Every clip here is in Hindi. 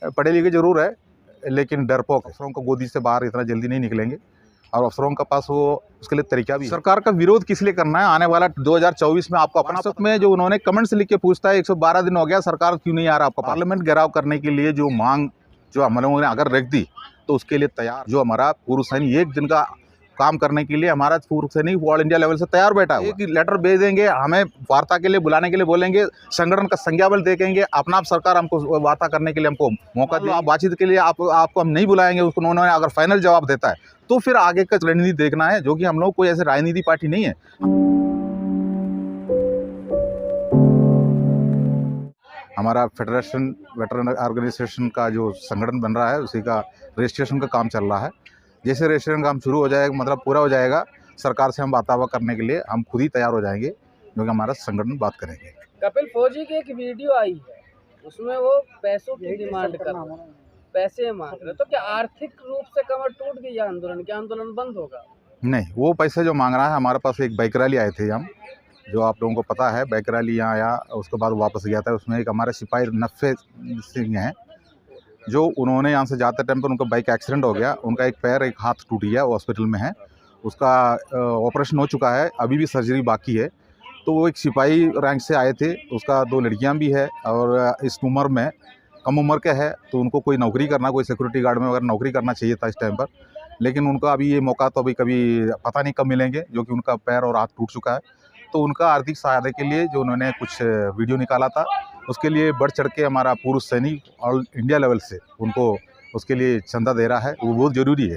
पढ़े लिखे जरूर है, लेकिन डरपोक अफसरों को गोदी से बाहर इतना जल्दी नहीं निकलेंगे और अफसरों के पास वो उसके लिए तरीका भी है। सरकार का विरोध किस लिए करना है? आने वाला 2024 में आपको अपना सब में जो उन्होंने कमेंट्स लिख के पूछता है 112 दिन हो गया, सरकार क्यों नहीं आ रहा आपका? पार्लियामेंट घेराव करने के लिए जो मांग जो हम लोगों ने अगर रख दी तो उसके लिए तैयार जो हमारा पूर्व सैनिक एक दिन का काम करने के लिए हमारा पूर्व सैनिक ऑल इंडिया लेवल से तैयार बैठा है। एक लेटर भेज देंगे, हमें वार्ता के लिए बुलाने के लिए बोलेंगे, संगठन का संज्ञाबल देखेंगे, अपना आप सरकार हमको वार्ता करने के लिए हमको मौका दे, आप बातचीत के लिए आपको हम नहीं बुलाएंगे। उसको उन्होंने अगर फाइनल जवाब देता है तो फिर आगे का रणनीति देखना है, जो कि हम लोग कोई ऐसे राजनीति पार्टी नहीं है। हमारा फेडरेशन वेटरन ऑर्गेनाइजेशन का जो संगठन बन रहा है उसी का रजिस्ट्रेशन का काम चल रहा है। जैसे रजिस्ट्रेशन काम शुरू हो जाएगा, मतलब पूरा हो जाएगा, सरकार से हम वार्ता करने के लिए हम खुद ही तैयार हो जाएंगे, जो कि हमारा संगठन बात करेंगे। कपिल फौजी की एक वीडियो आई है, उसमें वो पैसों की डिमांड कर रहे हैं, पैसे मांग रहे, तो क्या आर्थिक रूप से कमर टूट गई? आंदोलन क्या आंदोलन बंद होगा? नहीं, वो पैसे जो मांग रहा है, हमारे पास एक बाइक रैली आए थे हम, जो आप लोगों को पता है, बाइक रैली यहाँ आया, उसके बाद वापस गया था। उसमें एक हमारे सिपाही नफ़े सिंह हैं, जो उन्होंने यहाँ से जाते टाइम पर उनका बाइक एक्सीडेंट हो गया, उनका एक पैर एक हाथ टूट गया, वो हॉस्पिटल में है, उसका ऑपरेशन हो चुका है, अभी भी सर्जरी बाकी है। तो वो एक सिपाही रैंक से आए थे, उसका 2 लड़कियां भी है और इस उम्र में कम उम्र के है, तो उनको कोई नौकरी करना, कोई सिक्योरिटी गार्ड में अगर नौकरी करना चाहिए था इस टाइम पर, लेकिन उनका अभी ये मौका तो अभी कभी पता नहीं कब मिलेंगे, जो कि उनका पैर और हाथ टूट चुका है। तो उनका आर्थिक सहायता के लिए जो उन्होंने कुछ वीडियो निकाला था, उसके लिए बढ़ चढ़ के हमारा पूर्व सैनिक ऑल इंडिया लेवल से उनको उसके लिए चंदा दे रहा है। वो बहुत ज़रूरी है,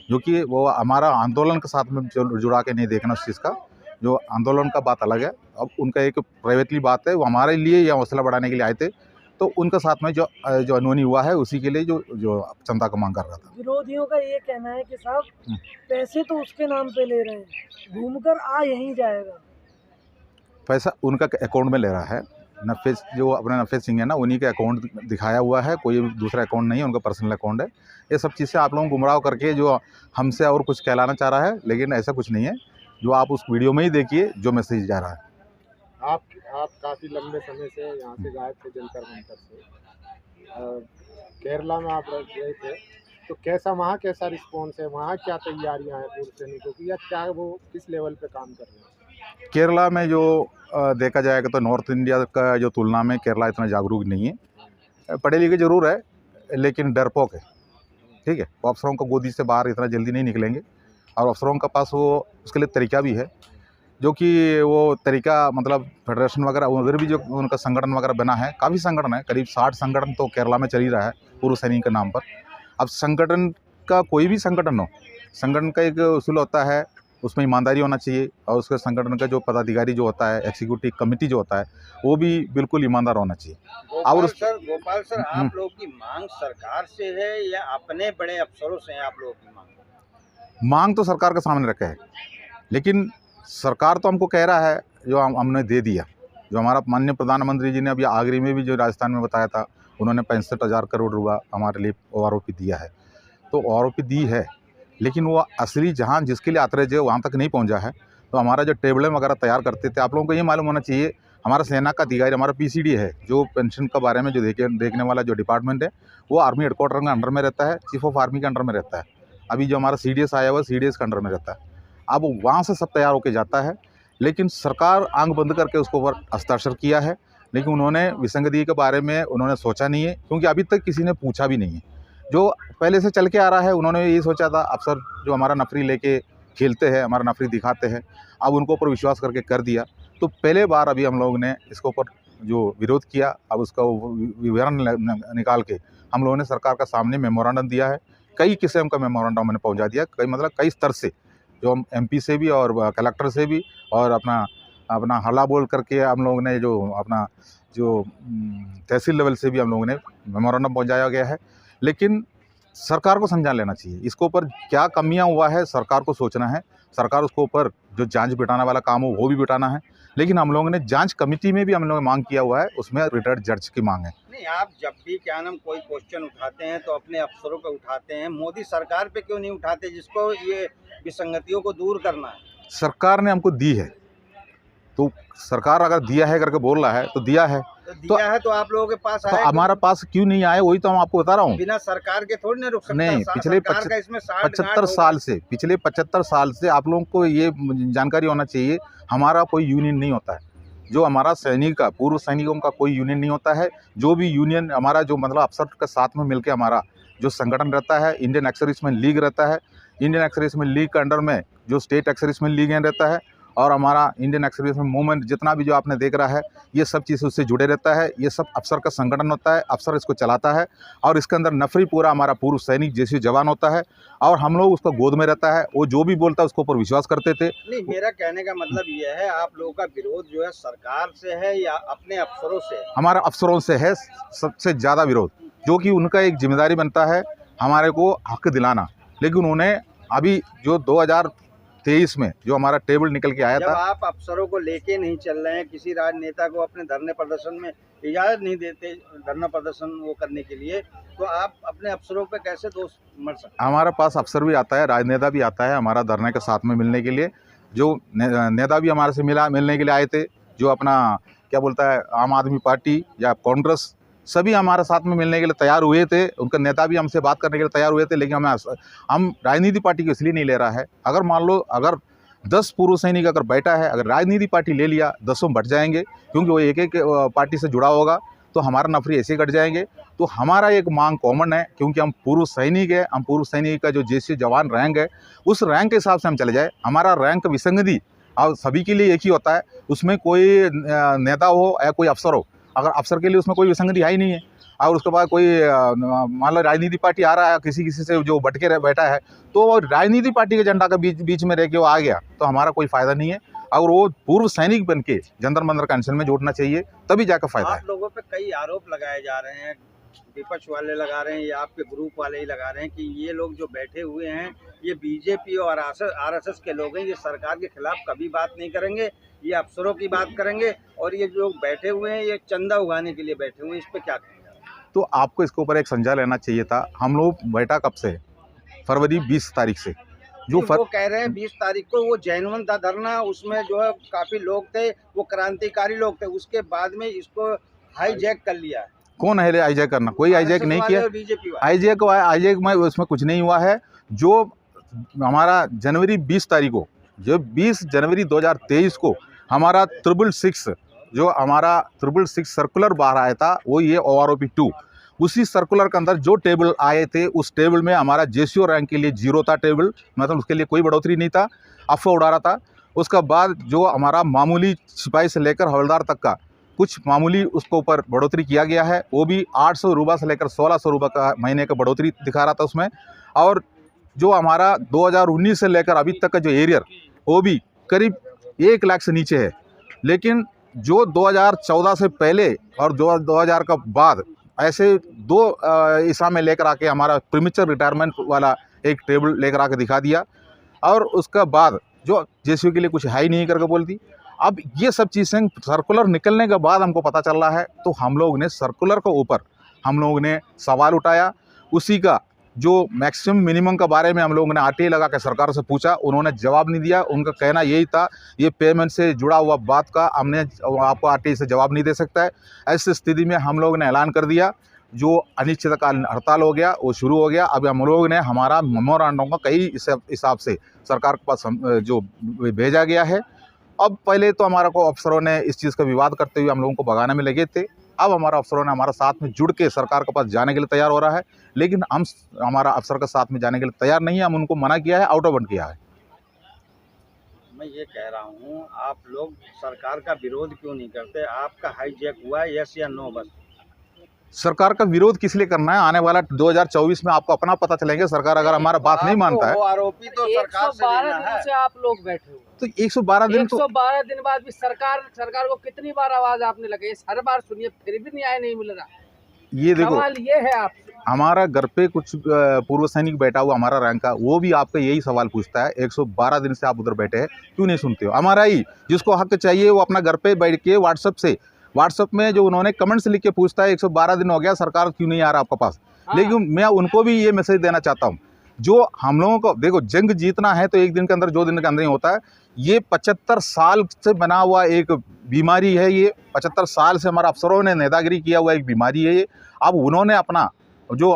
जो कि वो हमारा आंदोलन के साथ में जुड़ा के नहीं देखना उस चीज़ का। जो आंदोलन का बात अलग है, अब उनका एक प्राइवेटली बात है, वो हमारे लिए या हौसला बढ़ाने के लिए आए थे, तो उनके साथ में जो अनहोनी हुआ है उसी के लिए जो चंदा का मांग कर रहा था। विरोधियों का ये कहना है कि साहब पैसे तो उसके नाम पे ले रहे हैं, घूमकर आ यहीं जाएगा। पैसा उनका अकाउंट में ले रहा है, नफ़े जो अपने नफ़े सिंह है ना, उन्हीं के अकाउंट दिखाया हुआ है, कोई दूसरा अकाउंट नहीं है, उनका पर्सनल अकाउंट है। ये सब चीज़ से आप लोगों को गुमराह करके जो हमसे और कुछ कहलाना चाह रहा है, लेकिन ऐसा कुछ नहीं है। जो आप उस वीडियो में ही देखिए जो मैसेज जा रहा है। आप काफ़ी लंबे समय से यहाँ से गायब थे, जंतर मंतर से केरला में आप गए थे, तो वहाँ कैसा रिस्पॉन्स है? वहाँ क्या तैयारियाँ हैं पूर्व सैनिकों की, या क्या वो किस लेवल पे काम कर रहे हैं? केरला में जो देखा जाएगा तो नॉर्थ इंडिया का जो तुलना में केरला इतना जागरूक नहीं है। पढ़े लिखे जरूर है, लेकिन डरपोक है, ठीक है। वो अफसरों को गोदी से बाहर इतना जल्दी नहीं निकलेंगे और अफसरों के पास वो उसके लिए तरीका भी है, जो कि वो तरीका मतलब फेडरेशन वगैरह उधर भी जो उनका संगठन वगैरह बना है, काफ़ी संगठन है, करीब 60 संगठन तो केरला में चल ही रहा है पूर्व सैनिक के नाम पर। अब संगठन का कोई भी संगठन हो, संगठन का एक उसूल होता है, उसमें ईमानदारी होना चाहिए, और उसके संगठन का जो पदाधिकारी जो होता है, एग्जीक्यूटिव कमेटी जो होता है, वो भी बिल्कुल ईमानदार होना चाहिए। गोपाल सर, आप लोगों की मांग सरकार से है या अपने बड़े अफसरों से है? आप लोगों की मांग तो सरकार के सामने रखा है, लेकिन सरकार तो हमको कह रहा है जो हमने दे दिया। जो हमारा माननीय प्रधानमंत्री जी ने अभी आगरे में भी जो राजस्थान में बताया था, उन्होंने 65,000 करोड़ रुपया हमारे लिए OROP दिया है, तो OROP दी है, लेकिन वो असली जहाँ जिसके लिए आतरज है वहाँ तक नहीं पहुँचा है। तो हमारा जो टेबलें वगैरह तैयार करते थे, आप लोगों को ये मालूम होना चाहिए, हमारा सेना का अधिकारी हमारा PCD है, जो पेंशन के बारे में जो देखने वाला जो डिपार्टमेंट है, वो आर्मी हेडक्वार्टर के अंडर में रहता है, चीफ ऑफ आर्मी के अंडर में रहता है। अभी जो हमारा CDS आया हुआ है, CDS के अंडर में रहता है। अब वहाँ से सब तैयार होकर जाता है, लेकिन सरकार आंख बंद करके उसके ऊपर हस्ताक्षर किया है, लेकिन उन्होंने विसंगति के बारे में उन्होंने सोचा नहीं है, क्योंकि अभी तक किसी ने पूछा भी नहीं है। जो पहले से चल के आ रहा है, उन्होंने ये सोचा था अफसर जो हमारा नफरी लेके खेलते हैं, हमारा नफरी दिखाते हैं, अब उनको ऊपर विश्वास करके कर दिया। तो पहले बार अभी हम लोगों ने इसके ऊपर जो विरोध किया, अब उसका विवरण निकाल के हम लोगों ने सरकार का सामने मेमोरेंडम दिया है। कई किस्म का मेमोरेंडम मैंने पहुँचा दिया, कई स्तर से, जो हम MP से भी और कलेक्टर से भी, और अपना हल्ला बोल करके हम लोगों ने जो अपना जो तहसील लेवल से भी हम लोगों ने मेमोरेंडम पहुंचाया गया है। लेकिन सरकार को समझा लेना चाहिए, इसके ऊपर क्या कमियां हुआ है सरकार को सोचना है। सरकार उसके ऊपर जो जांच बिठाने वाला काम हो वो भी बिठाना है, लेकिन हम लोगों ने जांच कमेटी में भी हम लोगों ने मांग किया हुआ है, उसमें रिटायर्ड जज की मांग है। नहीं, आप जब भी क्या नाम कोई क्वेश्चन उठाते हैं तो अपने अफसरों पे उठाते हैं, मोदी सरकार पे क्यों नहीं उठाते, जिसको ये विसंगतियों को दूर करना है? सरकार ने हमको दी है, तो सरकार अगर दिया है करके बोल रहा है तो दिया है। तो दिया है तो आप लोगों के पास तो आया हमारा पास क्यों नहीं आए, वही तो हम आपको बता रहा हूँ। बिना सरकार के थोड़ी ना रुक सकता। नहीं, पिछले सरकार का इसमें 75 साल से, पिछले 75 साल से आप लोगों को ये जानकारी होना चाहिए, हमारा कोई यूनियन नहीं होता है। जो हमारा सैनिक का, पूर्व सैनिकों का कोई यूनियन नहीं होता है। जो भी यूनियन हमारा, जो मतलब अफसर के साथ में मिलकर हमारा जो संगठन रहता है, इंडियन एक्स सर्विसमैन लीग रहता है। इंडियन एक्स सर्विसमैन लीग के अंडर में जो स्टेट एक्स सर्विसमैन लीग रहता है, और हमारा इंडियन एक्स सर्विसमैन मूवमेंट जितना भी जो आपने देख रहा है, ये सब चीज़ उससे जुड़े रहता है। ये सब अफसर का संगठन होता है, अफसर इसको चलाता है, और इसके अंदर नफरी पूरा हमारा पूर्व सैनिक जैसे जवान होता है, और हम लोग उसका गोद में रहता है। वो जो भी बोलता है उसके ऊपर विश्वास करते थे। नहीं, मेरा कहने का मतलब ये है, आप लोगों का विरोध जो है सरकार से है या अपने अफसरों से है? हमारा अफसरों से है सबसे ज़्यादा विरोध, जो कि उनका एक जिम्मेदारी बनता है हमारे को हक दिलाना। लेकिन उन्हें अभी जो 2023 में जो हमारा टेबल निकल के आया जब था, आप अफसरों को लेके नहीं चल रहे हैं, किसी राजनेता को अपने धरने प्रदर्शन में इजाज़त नहीं देते धरना प्रदर्शन वो करने के लिए, तो आप अपने अफसरों पे कैसे दोष मर सकते हैं? हमारे पास अफसर भी आता है, राजनेता भी आता है हमारा धरने के साथ में मिलने के लिए। जो नेता भी हमारे से मिलने के लिए आए थे, जो अपना क्या बोलता है आम आदमी पार्टी या कांग्रेस, सभी हमारे साथ में मिलने के लिए तैयार हुए थे। उनके नेता भी हमसे बात करने के लिए तैयार हुए थे, लेकिन हम राजनीति पार्टी को इसलिए नहीं ले रहा है। अगर मान लो अगर 10 पूर्व सैनिक अगर बैठा है, अगर राजनीति पार्टी ले लिया, 10 बढ़ जाएंगे, क्योंकि वो एक एक पार्टी से जुड़ा होगा, तो हमारा नफरी ऐसे घट जाएंगे। तो हमारा एक मांग कॉमन है, क्योंकि हम पूर्व सैनिक है, हम पूर्व सैनिक का जो जैसे जवान रैंक है, उस रैंक के हिसाब से हम चले जाए। हमारा रैंक विसंगति और सभी के लिए एक ही होता है, उसमें कोई नेता हो या कोई अफसर हो, अगर अफसर के लिए उसमें कोई विसंगति है ही नहीं है। और उसके बाद कोई मान लो राजनीति पार्टी आ रहा है, किसी से जो बटके बैठा है, तो वो राजनीति पार्टी के झंडा का बीच में रह के वो आ गया, तो हमारा कोई फ़ायदा नहीं है। और वो पूर्व सैनिक बन के जंतर मंतर का अनशन में जुटना चाहिए, तभी जाकर फ़ायदा है। आप लोगों पे कई आरोप लगाए जा रहे हैं, विपक्ष वाले लगा रहे हैं या आपके ग्रुप वाले ही लगा रहे हैं कि ये लोग जो बैठे हुए हैं, ये बीजेपी और आरएसएस के लोग हैं, ये सरकार के खिलाफ कभी बात नहीं करेंगे, ये अफसरों की बात करेंगे, और ये जो बैठे हुए हैं ये चंदा उगाने के लिए बैठे हुए हैं। इस पे क्या कहेंगे? तो आपको इसके ऊपर एक संज्ञान लेना चाहिए था। हम लोग बैठा कब से, फरवरी 20 तारीख से, जो वो कह रहे हैं 20 तारीख को वो जैनवन था धरना, उसमें जो है काफी लोग थे, वो क्रांतिकारी लोग थे, उसके बाद में इसको हाईजैक कर लिया। कौन है हाईजैक करना? कोई हाईजैक नहीं किया। बीजेपी हाईजैक में उसमें कुछ नहीं हुआ है। जो हमारा जनवरी 20 तारीख को, जो 20 जनवरी 2023 को हमारा 666 जो हमारा 666 सर्कुलर बाहर आया था, वो ये OROP 2, उसी सर्कुलर के अंदर जो टेबल आए थे, उस टेबल में हमारा JCO रैंक के लिए 0 था टेबल, मतलब उसके लिए कोई बढ़ोतरी नहीं था, अफवाह उड़ा रहा था। उसके बाद जो हमारा मामूली सिपाही से लेकर हवलदार तक का कुछ मामूली उसके ऊपर बढ़ोतरी किया गया है, वो भी 800 रुपये से लेकर 1600 रुपये का महीने का बढ़ोतरी दिखा रहा था उसमें। और जो हमारा 2019 से लेकर अभी तक का जो एरियर, वो भी करीब 1 लाख से नीचे है। लेकिन जो 2014 से पहले और 2000 का बाद ऐसे 2 ईसा में लेकर आके हमारा प्रीमेच्योर रिटायरमेंट वाला एक टेबल लेकर आके दिखा दिया, और उसका बाद जो JCO के लिए कुछ है ही नहीं करके बोलती। अब ये सब चीज़ें सर्कुलर निकलने के बाद हमको पता चल रहा है, तो हम लोग ने सर्कुलर के ऊपर हम लोग ने सवाल उठाया। उसी का जो मैक्सिमम मिनिमम के बारे में हम लोगों ने RTI लगा के सरकार से पूछा, उन्होंने जवाब नहीं दिया। उनका कहना यही था, ये पेमेंट से जुड़ा हुआ बात का हमने आपको RTI से जवाब नहीं दे सकता है। ऐसी स्थिति में हम लोग ने ऐलान कर दिया, जो अनिश्चितकालीन हड़ताल हो गया, वो शुरू हो गया। अब हम लोग ने हमारा मेमोरेंडम का कई हिसाब से सरकार के पास जो भेजा गया है। अब पहले तो हमारा को अफसरों ने इस चीज़ का विवाद करते हुए हम लोगों को भगाने में लगे थे। अब हमारा अफसरों ने हमारा साथ में जुड़ के सरकार के पास जाने के लिए तैयार हो रहा है, लेकिन हम हमारा अफसर के साथ में जाने के लिए तैयार नहीं है। हम उनको मना किया है, आउट ऑफ बंड किया है। मैं ये कह रहा हूँ, आप लोग सरकार का विरोध क्यों नहीं करते? आपका हाईजैक हुआ है, यस या नो? बस सरकार का विरोध किस लिए करना है? आने वाला 2024 में आपको अपना पता चलेंगे। सरकार अगर हमारा बात नहीं मानता है, वो आरोपी तो सरकार से लेना 112 है। दिन से आप लोग बैठे हो, तो 112 दिन तो 112 दिन बाद भी सरकार को कितनी बार आवाज आपने लगाई? हर बार सुनिए, फिर भी न्याय नहीं मिल रहा। ये देखो, सवाल ये है आपसे, हमारा घर पे कुछ पूर्व सैनिक बैठा हुआ हमारा रैंक का, वो भी आपका यही सवाल पूछता है, 112 दिन से आप उधर बैठे हैं, क्यों नहीं सुनते हो? हमारा ही जिसको हक चाहिए वो अपना घर पे बैठ के व्हाट्सएप में जो उन्होंने कमेंट्स लिख के पूछता है, 112 दिन हो गया, सरकार क्यों नहीं आ रहा आपके पास? लेकिन मैं उनको भी ये मैसेज देना चाहता हूँ, जो हम लोगों को देखो, जंग जीतना है तो एक दिन के अंदर, 2 दिन के अंदर ही होता है। ये 75 साल से बना हुआ एक बीमारी है, ये 75 साल से हमारे अफसरों ने नेतागिरी किया हुआ एक बीमारी है ये। अब उन्होंने अपना जो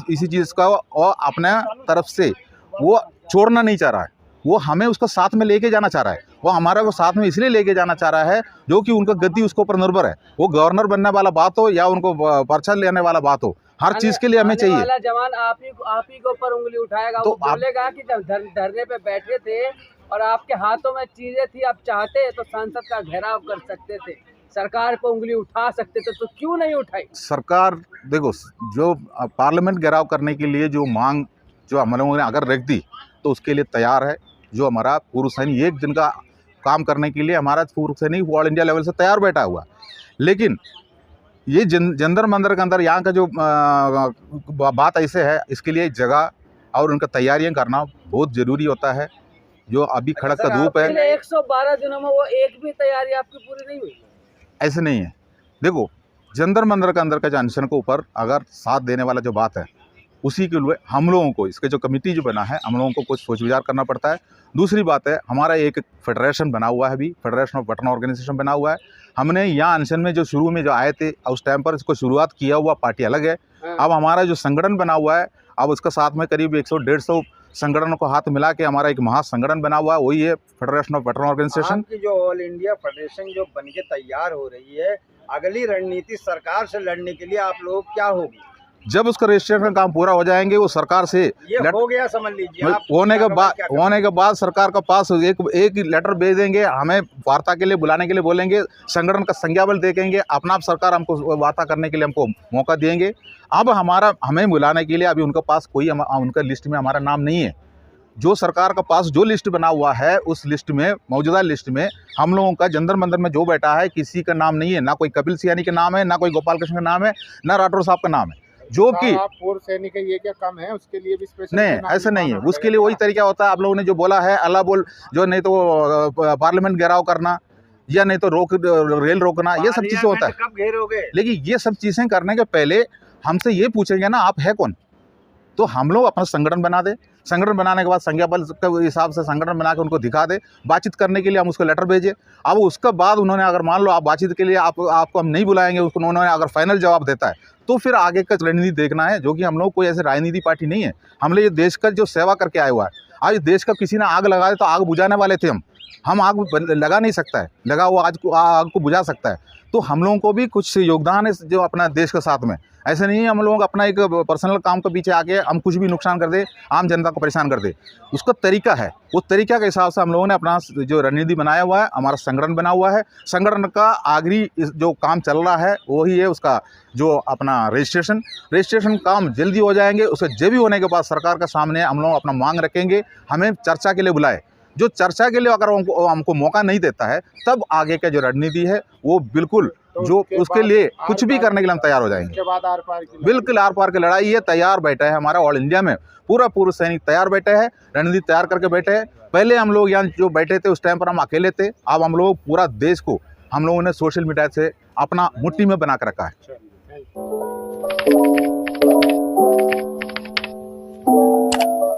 इसी चीज़ का और अपने तरफ से वो छोड़ना नहीं चाह रहा है, वो हमें उसको साथ में लेके जाना चाह रहा है। वो हमारा को साथ में इसलिए लेके जाना चाह रहा है जो कि उनका गद्दी उसके ऊपर निर्भर है। वो गवर्नर बनने वाला बात हो या उनको पर्चा लेने वाला बात हो, हर चीज़ के लिए हमें चाहिए। वाला जवान आप ही के ऊपर उंगली उठाएगा, तो वो बोलेगा कि जब धरने पे बैठे थे और आपके हाथों में चीजें थी, आप चाहते तो संसद का घेराव कर सकते थे, सरकार पर उंगली उठा सकते थे, तो क्यों नहीं उठाई? सरकार देखो, जो पार्लियामेंट घेराव करने के लिए जो मांग जो हम लोगों ने अगर रख दी तो उसके लिए तैयार है। जो हमारा पूर्व सैनिक एक दिन का काम करने के लिए हमारा पूर्व सैनिक ऑल इंडिया लेवल से तैयार बैठा हुआ। लेकिन ये जंतर मंतर के अंदर यहाँ का जो बात ऐसे है, इसके लिए जगह और उनका तैयारियां करना बहुत ज़रूरी होता है। जो अभी खड़क का धूप है, 112 दिनों में वो एक भी तैयारी आपकी पूरी नहीं हुई। ऐसे नहीं है। देखो, जंतर मंतर के अंदर का जो अनशन के ऊपर अगर साथ देने वाला जो बात है, उसी के लिए हम लोगों को इसके जो कमेटी जो बना है, हम लोगों को कुछ सोच विचार करना पड़ता है। दूसरी बात है, हमारा एक फेडरेशन बना हुआ है, अभी फेडरेशन ऑफ वेटरन ऑर्गेनाइजेशन बना हुआ है। हमने यहाँ अनशन में जो शुरू में जो आए थे उस टाइम पर इसको शुरुआत किया हुआ पार्टी अलग है। अब हमारा जो संगठन बना हुआ है, अब उसका साथ में करीब 100-150 संगठनों को हाथ मिला के हमारा एक महासंगठन बना हुआ है, वही है फेडरेशन ऑफ वेटरन ऑर्गेनाइजेशन। आपकी जो ऑल इंडिया फेडरेशन जो बन के तैयार हो रही है, अगली रणनीति सरकार से लड़ने के लिए आप लोग क्या होगी? जब उसका रजिस्ट्रेशन का काम पूरा हो जाएंगे, वो सरकार से ये हो गया समझ लीजिए, आप होने के बाद सरकार के पास एक लेटर भेज देंगे, हमें वार्ता के लिए बुलाने के लिए बोलेंगे, संगठन का संज्ञाबल देखेंगे, अपना आप सरकार हमको वार्ता करने के लिए हमको मौका देंगे। अब हमें बुलाने के लिए अभी उनके पास कोई उनका लिस्ट में हमारा नाम नहीं है। जो सरकार के पास जो लिस्ट बना हुआ है, उस लिस्ट में, मौजूदा लिस्ट में हम लोगों का जंतर मंतर में जो बैठा है किसी का नाम नहीं है। ना कोई कपिल सियानी का नाम है, ना कोई गोपाल कृष्ण का नाम है, ना राठौर साहब का नाम है। जो कि आप पूर्व सैनिक है, ये क्या कम है? उसके लिए भी स्पेशल नहीं, ऐसा नहीं है। उसके लिए वही तरीका होता है, आप लोगों ने जो बोला है, अल्लाह बोल, जो नहीं तो पार्लियामेंट घेराव करना या नहीं तो रेल रोकना, ये सब चीज़ें होता है। कब घेरोगे? लेकिन ये सब चीज़ें करने के पहले हमसे ये पूछेंगे ना, आप है कौन? तो हम लोग अपना संगठन बना दे, संगठन बनाने के बाद संज्ञाबल के हिसाब से संगठन बना के उनको दिखा दे, बातचीत करने के लिए हम उसको लेटर भेजें। अब उसके बाद उन्होंने अगर मान लो आप बातचीत के लिए आपको हम नहीं बुलाएंगे, उसको उन्होंने अगर फाइनल जवाब देता है, तो फिर आगे का रणनीति देखना है। जो कि हम लोग कोई ऐसे राजनीति पार्टी नहीं है, हम लोग ये देश का जो सेवा करके आए हुआ है। आज देश का किसी ने आग लगा दे तो आग बुझाने वाले थे हम आग लगा नहीं सकता है, लगा हुआ आग को बुझा सकता है। तो हम लोगों को भी कुछ योगदान है जो अपना देश के साथ में। ऐसे नहीं है हम लोग अपना एक पर्सनल काम के पीछे आके हम कुछ भी नुकसान कर दे, आम जनता को परेशान कर दे। उसका तरीका है, उस तरीका के हिसाब से हम लोगों ने अपना जो रणनीति बनाया हुआ है, हमारा संगठन बना हुआ है। संगठन का आखिरी जो काम चल रहा है वही है उसका जो अपना रजिस्ट्रेशन काम जल्दी हो जाएंगे। उसके जल्दी होने के बाद सरकार के सामने हम लोग अपना मांग रखेंगे, हमें चर्चा के लिए बुलाए। जो चर्चा के लिए अगर हमको मौका नहीं देता है, तब आगे का जो रणनीति है वो बिल्कुल जो उसके लिए कुछ भी करने के लिए हम तैयार हो जाएंगे। उसके बाद आर पार की बिल्कुल आर पार की लड़ाई है, तैयार बैठा है हमारा ऑल इंडिया में पूर्व सैनिक तैयार बैठे हैं, रणनीति तैयार करके बैठे हैं। पहले हम लोग यहाँ जो बैठे थे उस टाइम पर हम अकेले थे, अब हम लोग पूरा देश को हम लोगों ने सोशल मीडिया से अपना मुट्ठी में बना कर रखा है।